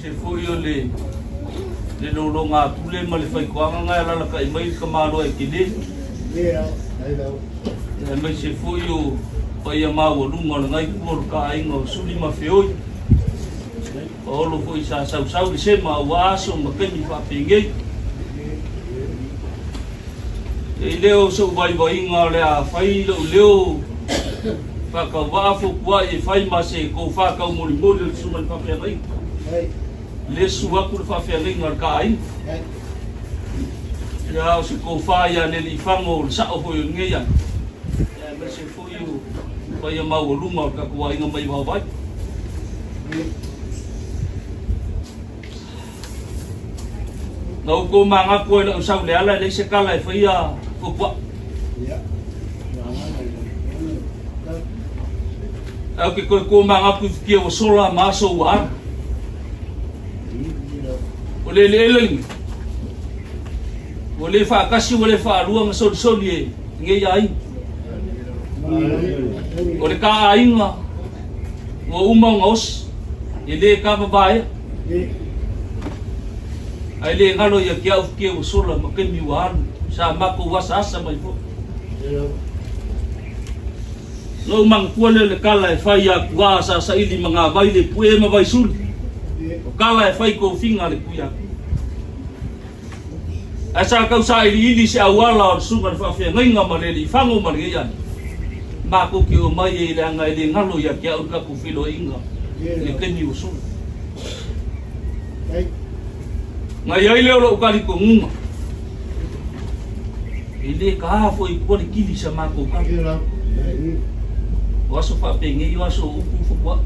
se foi o le lolonga pule ma le fai koanga ngai ala ka mai ka malo e kile mai se foi o pai ma o lunga ngai ku ka ai ngo suli ma feoi o lo foi sa sau se ma waso ma ke mi fa pinge e leo so vai nga le a fai leo fa ka wa fu kwa e fai ma se ko fa ka mo le su man fa pe rai le suwa ku fa fe rai ngar ka ai ya se ko fa ya le li fa mo sa o ho nge ya me se fu yu fa ya ma wo lu ma ka ko ai ngai ba ba no ko ma nga ko le sa le ala le se ka la fa ya ko kwa okay ko ma nga pu ki o sola ma so wa ole le ole fa kasi ole fa luang so ye nge yai ole ka ai nga o uma ngos ile ka babai ai le ngalo ya ki o sola ma ke mi wan sa ma ko wasa sa mai fo no mang kuale le kala e fai a kua sa ili mga vai le pue ma vai sul o kala e fai ko finga le puia asa kau sa ili se awala o sunga fa fe ngai ma le li fango ma le ya ma ko ki o mai e le ngai le ngalo ya kia o ka ku filo inga le keni o sul ngai ai le o ka li ko ngunga ile ka fo i ko le kili sa ma ko ka waso fa pengi waso uku fukwa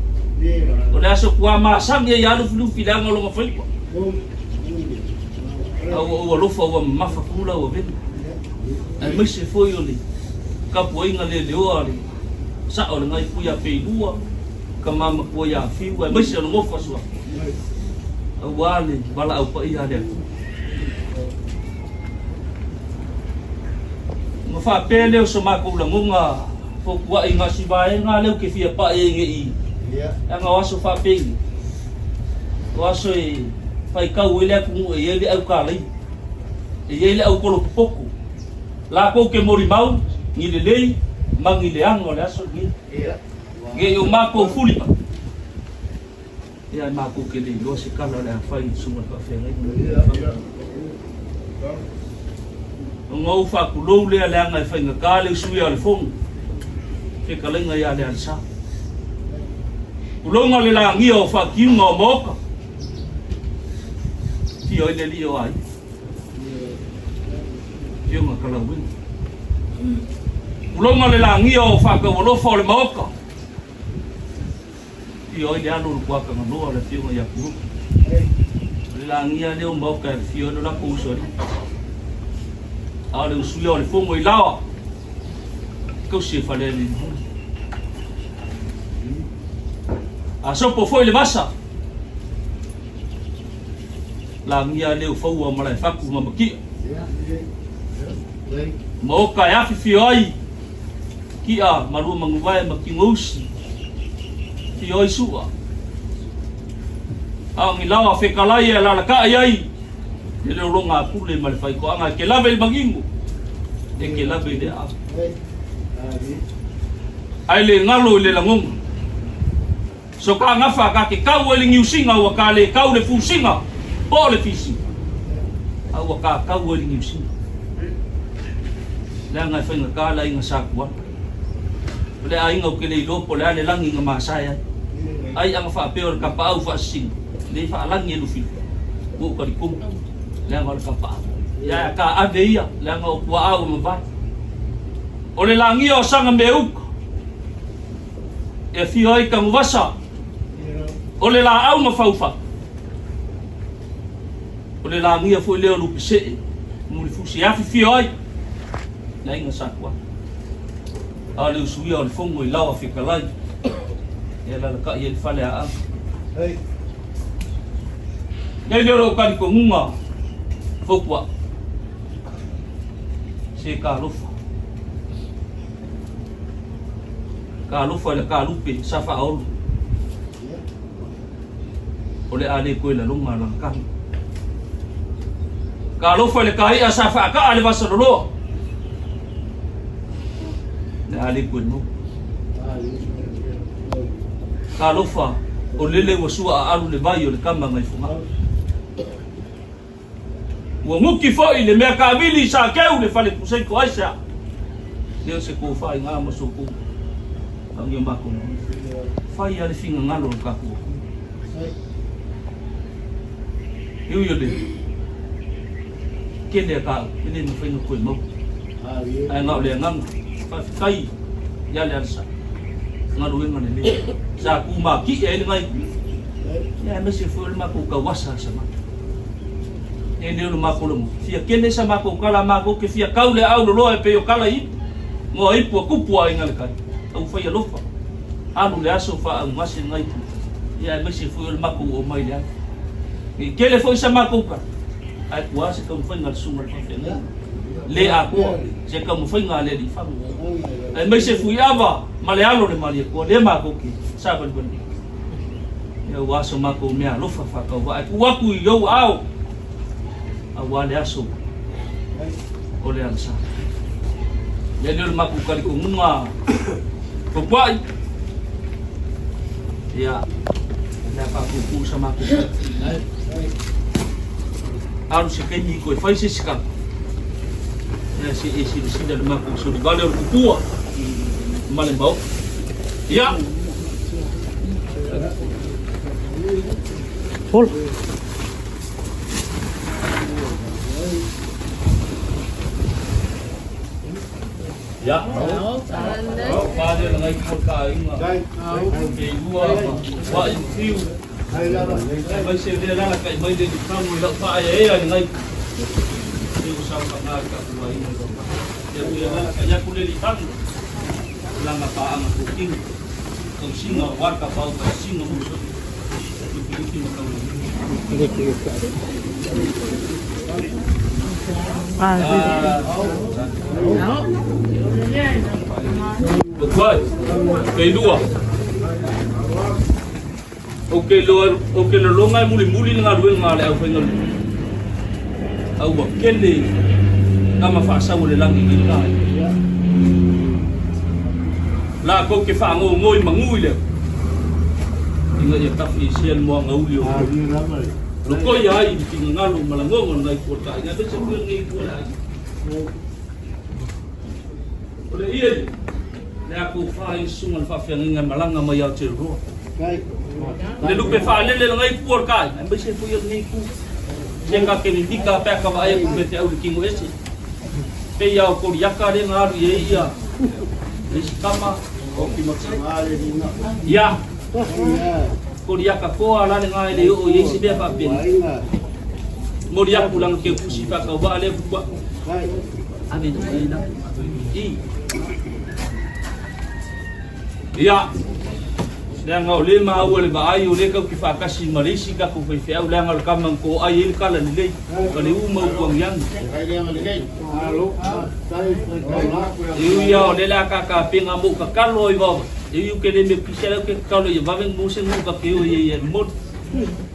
ole aso kwa ma sang ye yalu flu filanga lo ngafai ko o lo fa wa ma fa kula o ben ai me se foi ole ka poinga le leo ali sa o ngai puya pe lua ka mama puya fi wa me se lo fa so wale bala au pa ia le mo fa pele o so ma ko la ngunga fo wa inga si bae nga leo ke fia pa e nge i nga waso fa ping waso e fai ka wele ku e ele au ka lai e ele au ko poko la ko ke mori mau ni le lei mangi le ango le aso ni nge yo ma ko fuli pa ya ma ko ke le lo se kala le fai suma ka fe ngai ngo fa ku lo le la nga fa nga ka le su ya le fong ke kalenga ya le alsa ulonga le la ngi o fa ki ngo moka ti o le li o ai yo nga kala win ulonga le la ngi o fa ka lo fo le moka ti o le anu kwa ka no le ti ya ku le la ngi ya le o moka ti o la ku so a le su yo le fo mo ilawa ko se fa le ni a sopo foi le masa la ngia le fo wa mala fa ku ma ki mo ka ya fi oi ki a maru mangu vai ma ki ngos fi oi suwa a ngi lawa fe kala ia la ka ai le longa pu le mal fai ko anga ke la bel bangingu e ke la be de a ai le ngalo le langong so ka ngafa ka ke kau le ngiusinga wa ka le kau le fusinga po le fisi au ka kau le ngiusinga la nga fa nga ka la inga sakwa le ai nga ke le lo po le langi nga masaya ai ang fa peor ka pa au fa sing le fa langi lu fi bu ka kum la nga ka pa ya ka adeia la nga wa au ma ba o le langi o sanga meuk e fi oi ka muvasa o le la au ma faufa o le la ngia foi leo lu pise mu le fusi afi fi oi la inga sakwa a le usui o le fongo i lawa fi kalai e la ka i le fale a hey nei leo ka ko ngunga fokwa se ka lufa le ka lupe safa olu Oleh ali koe la longa lang kan. Kalau foi le kai asa fa ka ale vasa lo. Le ali koe no. Kalau fa o lele wa sua alu le vai o le kama ngai funga. Wa muki foi le mea ka vili sa keu le fale pusai ko aisa. Leo se ko fa nga mo so ko. Ang yung mako no. Fa ya le finga ngalo ka ko. Yo de. Kele ka, kele mo fa no ko mo. Ai ngau le ngang fa kai ya le arsa. Ngaruin ngane le. Sa ku ma ki e ngai. Ya me se fo le mako ka wasa sama. E ne lo mako lo. Fia kele sa mako kala mako ke fia kaule au lo e pe o kala i. Ngo i pu ku ai ngal kai. Au fa ya lofa. Anu le aso fa ang masi ngai. Ya me se fo le mako o mai le. Kele foi sa mako ka. Ai kuwa se kam foi ngal sungal fa fenga. Le aku se kam foi ngal le di fa. Ai me se fui ava malealo le mali ko le mako ki sa ban ban. Ya waso mako me alo fa fa ka wa ku wa ku yo au. Awa le aso. Ole ansa. Le le mako ka ko munga. Ko pai. Ya. Le fa ku sa mako. Harus sekenyi ko fai se ska. Ya si dah mak so di balik kuah. Malam bau. Ya. Full. Ya. Pada dengan ikut kain. Okey, dua. Wah, itu. Bây giờ đây là cái bây giờ không người đọc phải ấy là ngay đi sang các ngài các người giờ bây giờ là cái nhà cũng đi thăm là mà ta ăn cũng kinh còn xin ở quán cà phê và xin ở một số cái kinh mà không được rồi cái đua okay lo ngai muli nga dueng nga le au fengal au ba kende kama fa sa mo le lang ni ka la ko ke fa ngoi mangui le inga ya ta fi sian mo ngau li lo ko ya i ti nga lo malango ngai ko ta nga be se ko ngai ko la ole ie le aku fa i sungal fa fiang nga malanga ma ya te ro le lupe fa le ngai por kai ambe se fu yo ngai ku jenga ke indika pa ka vai ku bete au ki mo ese pe ya ko ya ka le nga ru ye ya es kama o ki mo ya ko ya ka ko ala le ngai le o ye se be pa pe mo ya ku lang ke ku si pa ka va le ku ba ame no ina ya le ngau le ma o le mai o le ka ki fa ka si malisi ka ku fe fe au le ngal ka man ko ai el kala ni le ka le u ma u yang yu ya o le la ka pinga mo ka ka loi ba yu ke le me pisela ke ka lo ya va ven mo se mo ka ke o ye mo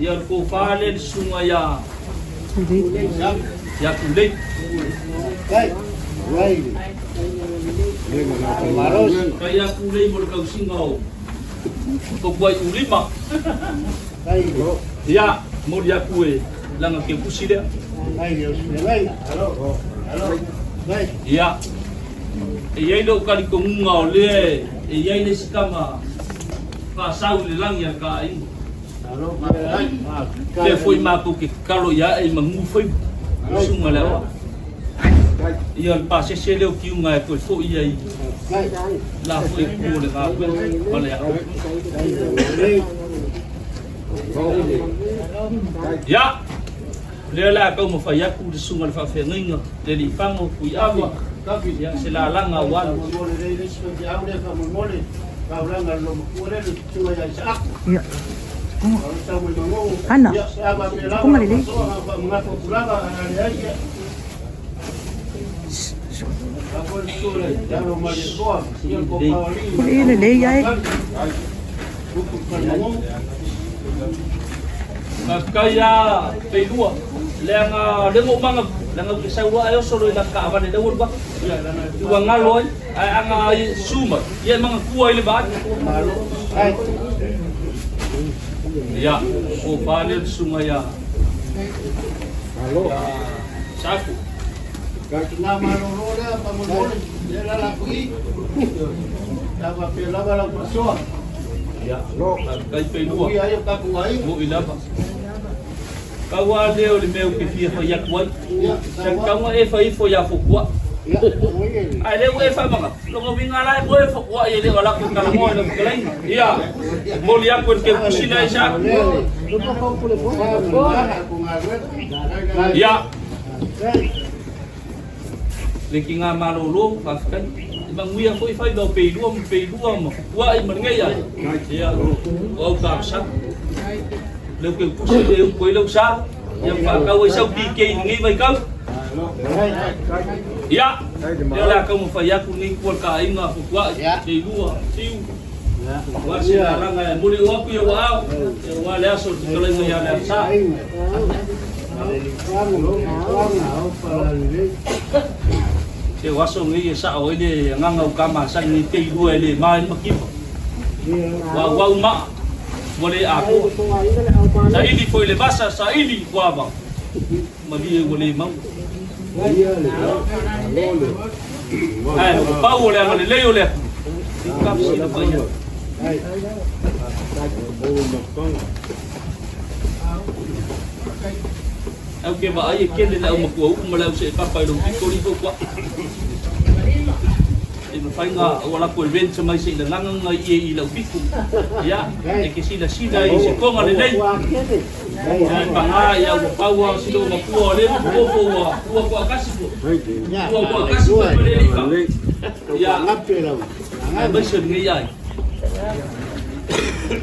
ya ko fa le sunga ya ku le kaya ku le mo ka singau ko buat ulima ya mau dia kue lang ke kusi dia ya ye do kali ko ngau le ye le sikama fa sau le lang ya ka ai le foi ma ko ke kalo ya ai mangu foi sunga le ia pa se se le ki unga ko fo ia la foi ko le ga wala ya le la ko mo fa ya ku sunga le fa fe nginga le li fango ku ya wa yang se la langa wal ya ana kung malili Kuli ile le ya Kaya pedua leng dengo mga lang isawa ayo solo ila ka ba dawon ba dua ngaloy ay ang suma yan mga kuway libat ya o panel sumaya halo saku Karena marorola pamulol dia lalaki. Dapat pila balang persoal. Ya, lo kay pedua. Ayo kakuai. Mo ilaba. Kawa leo le meu que fia fa yakwai. Sa kawa e fa ifo ya fukwa. Ai leo e fa manga. Lo ngo bingala e boe fukwa ye le wala ku kala mo le kalain. Iya. Mo li yakwen ke kusina isa. Ya. Leki nga malolo paskan ibang wiya ko ifay daw pedua mo fukwa e manngay ya. Iya. O kapsa. Leo ke kusina e ko ilaw sa. Yang pakaway sa PK ngi may kaw. Ya. Dia lah kamu faya kuning kual kain nga fukwa di dua tiu. Wasi larang ay muli wa ku ya wa. Ya wa la so kalau ya la sa. Dia waso ngi sa o ile ngangau kama sang ni ti dua ile mai makip. Wa ma boleh aku. Sa ili foi le basa sa ili wa ba. Mali boleh mau. Ay, pau le ngale leo le. Kap sila pa yan. Okay ba ay kele la makuha kumalaw sa ipapay dong piko kwa. Fai nga wala ko event sa may sila nang nga ilaw piko. Ya, e que sila se konga le lei. Ay pangaya o pawa silo makuha le ko kasi ko. Ko kasi ko le. Ya, ngapela. ay basyon ngayay.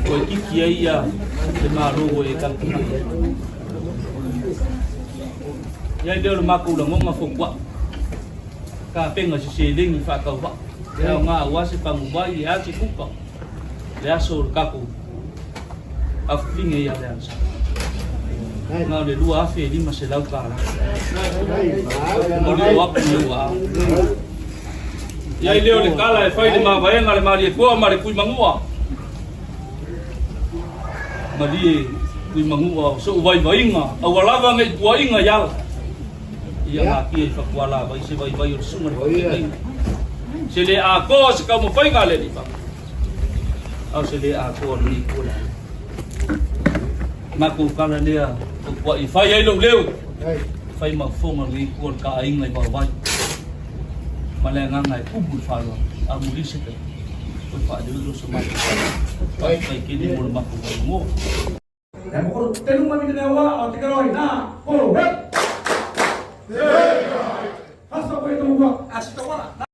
Ko kiki ay ya de marugo e kan. Ya dia maku lang mo mafukwa. Ka penga si siling fa ka ba. Ya nga wasi pangubay ya si kupa. Ya sur kaku. Afling ya dan sa. Nga le dua afi di maselau ka. Mo le wa pulua. Ya leo le kala e fai de mavae ngale mari ko mari kui mangua. Mari kui mangua so vai vainga. Awalava ngai tuainga ya. Ia ngaki fa kuala vai se vai sunga ni. Sele ako se kamu fai ngale ni pa. Au sele ako ni kula. Maku kala dia wa ifai ai lo leo. Fai ma fonga ni kul ka ai ngai ba vai. Malenga ngai kubul falo. Amuli se ke. Ko fa de lo so mai. Fai kini mo maku mo. Dan mo ko tenung mami dinawa o tigaroy na